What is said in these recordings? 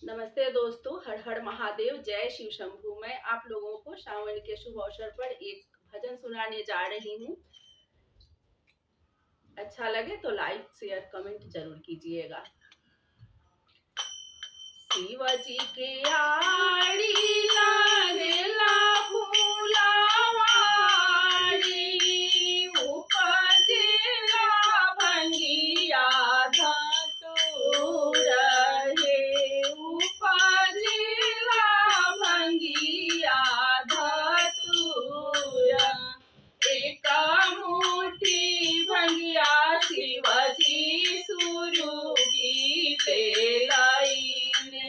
नमस्ते दोस्तों, हर हर महादेव, जय शिव शंभू। मैं आप लोगों को श्रावण के शुभ अवसर पर एक भजन सुनाने जा रही हूँ। अच्छा लगे तो लाइक शेयर कमेंट जरूर कीजिएगा। शिव जी के आड़ी लागेला फूलवाड़ी, उपजेला भंगिया धतूर हे, उपजेला भंगिया धतूर। एक मुट्ठी भंगिया शिवजी सुरूपी पेलाईने,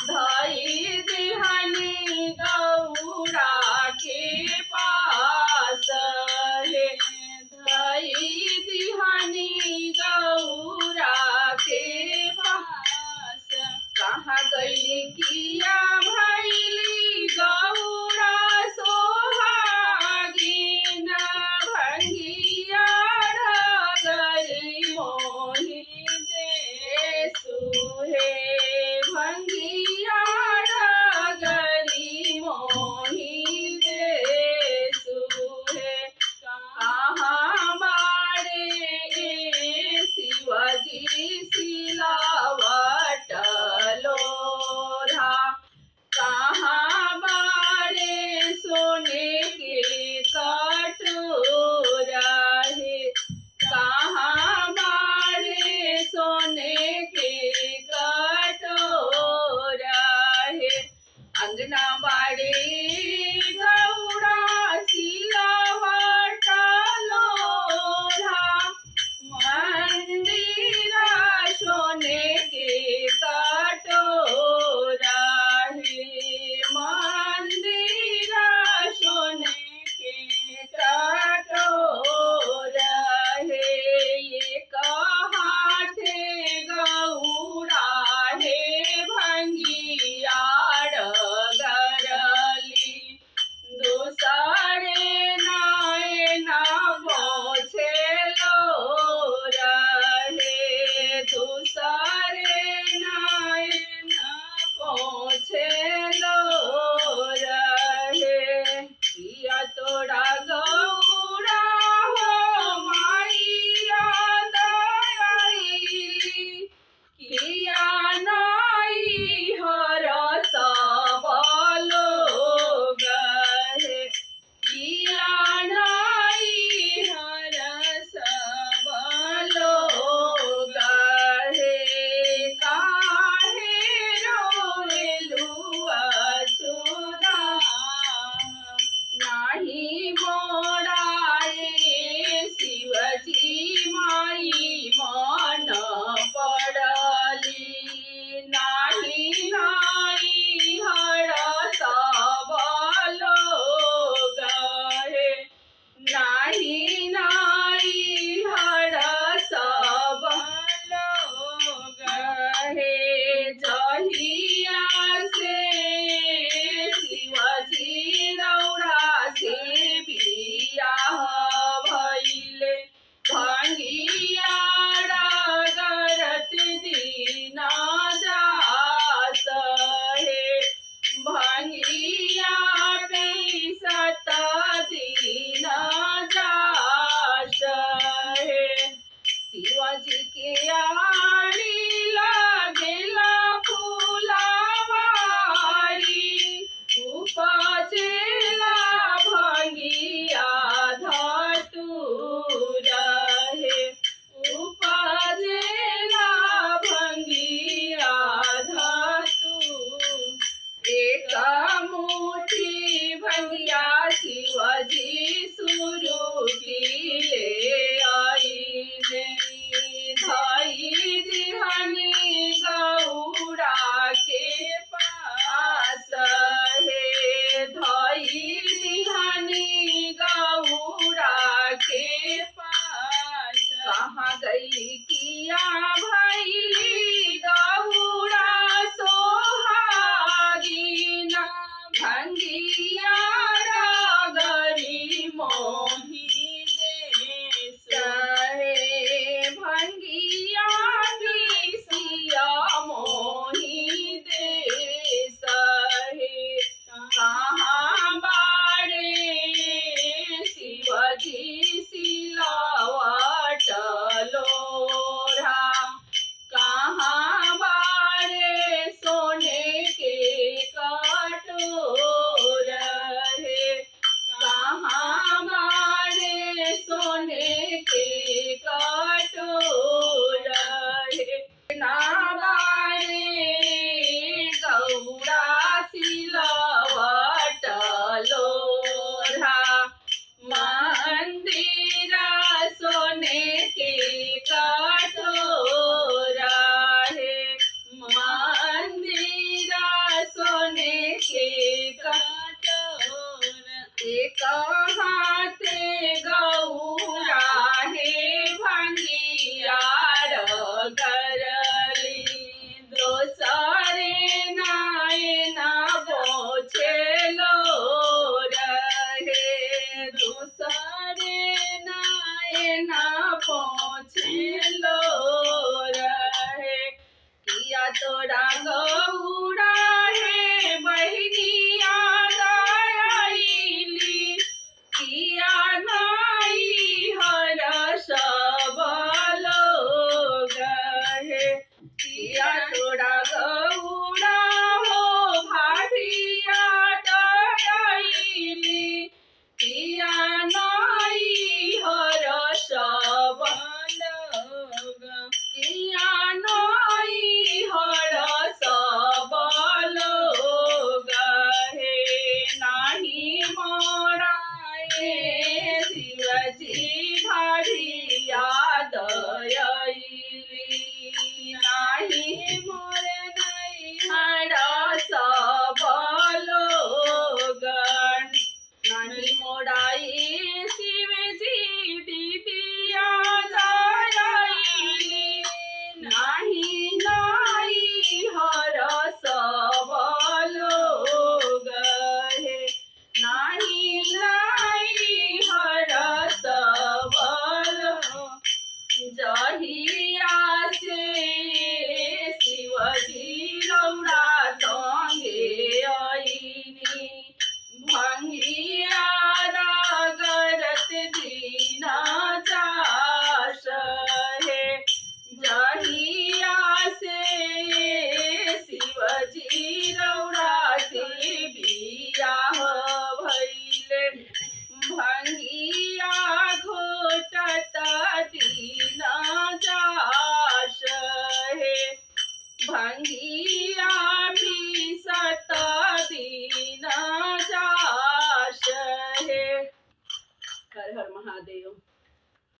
धाई दिहनी गौरा के पास है, धाई दिहनी गौरा के पास। कहाँ गई किया भैली गौरा सोहागिन, भंगिया डगरी मोहि देसु हे, भंगिया डगरी मोहि देसु हे। कहाँ बाड़े शिवजी सिलावट लोढ़ा, तोरा गौड़ा हे बहिनिया दयाली किया नाई हर सब लोग हे किया तोरा गौड़ा हो भाभिया दयाली किया नाई हर सब लोग किया नाई हर सब लोग हे नाही मोराए शिवजी भाभिया दयाली नाही मोरे नहीं हर सब लोग नाही मोराई शिवजी दीदिया दयाली नाही नाई हर सब लोग हे नाही नाई हर सब लोग जहिया से शिवजी रौरा संगे आईनी भंगिया रगरत दीना चास हे जहिया से शिवजी रौरा से बियाह भइले भंगिया घोटत दीना चास हे भंगिया मिसत दीना चास हे। हर हर महादेव।